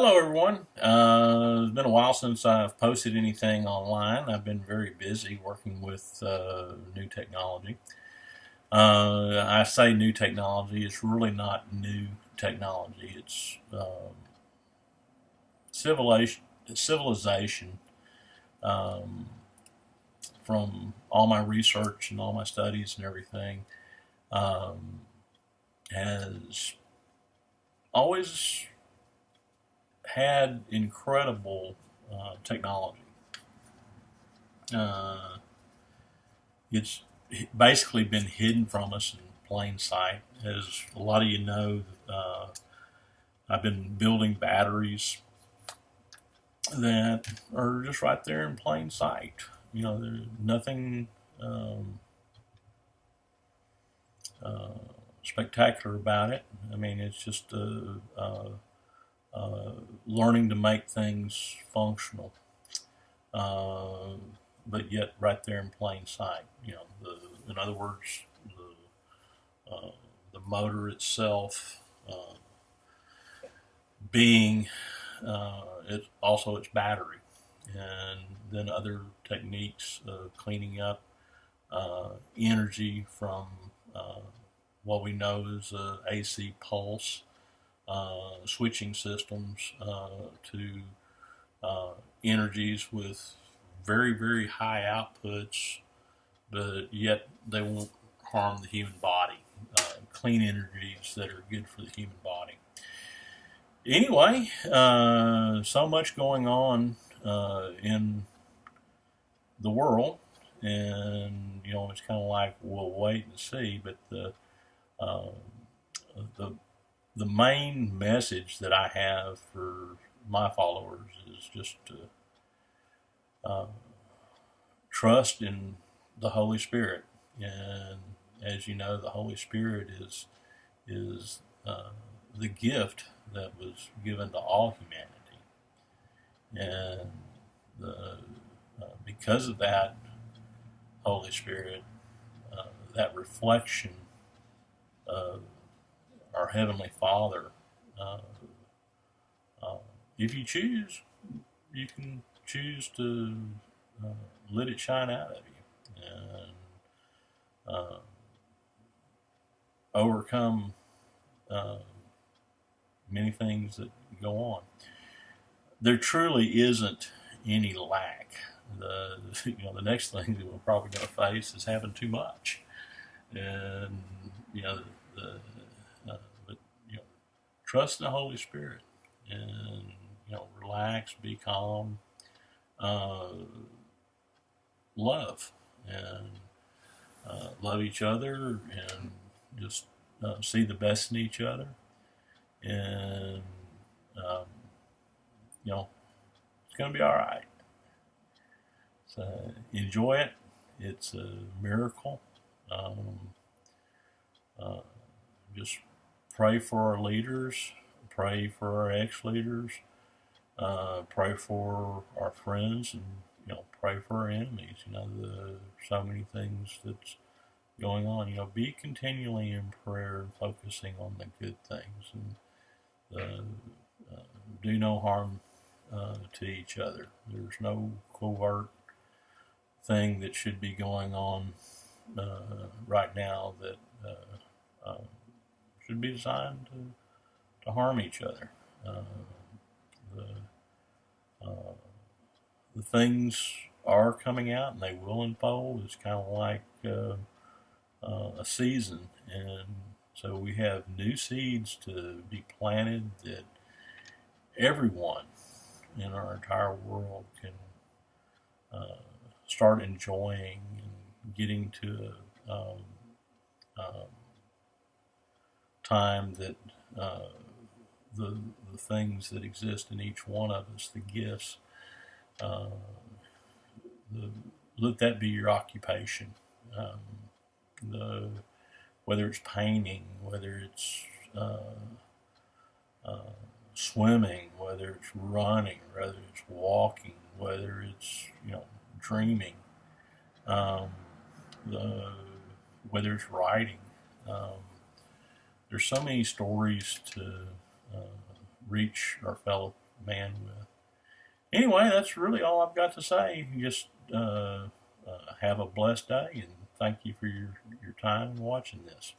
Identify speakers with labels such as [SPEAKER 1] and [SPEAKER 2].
[SPEAKER 1] Hello, everyone. It's been a while since I've posted anything online. I've been very busy working with new technology. I say new technology, it's really not new technology. It's civilization um, from all my research and all my studies and everything um, has always had incredible technology. Uh, it's basically been hidden from us in plain sight. As a lot of you know, I've been building batteries that are just right there in plain sight. There's nothing um, uh, spectacular about it. I mean, it's just uh, learning to make things functional, uh, but yet right there in plain sight. In other words, uh, the motor itself being also its battery, and then other techniques of cleaning up energy from what we know as AC pulse, switching systems to energies with very, very high outputs, but yet they won't harm the human body. Clean energies that are good for the human body. Anyway, so much going on in the world, and it's kind of like we'll wait and see. But uh, the the main message that I have for my followers is just to uh, trust in the Holy Spirit. And as you know, the Holy Spirit is the gift that was given to all humanity, and because of that Holy Spirit, that reflection of our Heavenly Father, uh, uh, if you choose, you can choose to uh, let it shine out of you and uh, overcome uh, many things that go on. There truly isn't any lack. The next thing that we're probably going to face is having too much, and you know the but trust in the Holy Spirit, and relax, be calm, uh, love, and love each other, and just see the best in each other, and um, you know it's going to be all right. So enjoy it. It's a miracle. Um, uh, just pray for our leaders, pray for our ex-leaders, pray for our friends, and pray for our enemies. So many things that's going on. Be continually in prayer and focusing on the good things, and do no harm to each other. There's no covert thing that should be going on right now that should be designed to harm each other. Uh, the the things are coming out and they will unfold. It's kind of like a season, and so we have new seeds to be planted that everyone in our entire world can uh, start enjoying and getting to a um, time that uh, the things that exist in each one of us, the gifts, uh, the, let that be your occupation. Um, the Whether it's painting, whether it's uh, swimming, whether it's running, whether it's walking, whether it's dreaming, um, the whether it's writing. Um, there's so many stories to uh, reach our fellow man with. Anyway, that's really all I've got to say. Just have a blessed day, and thank you for your time watching this.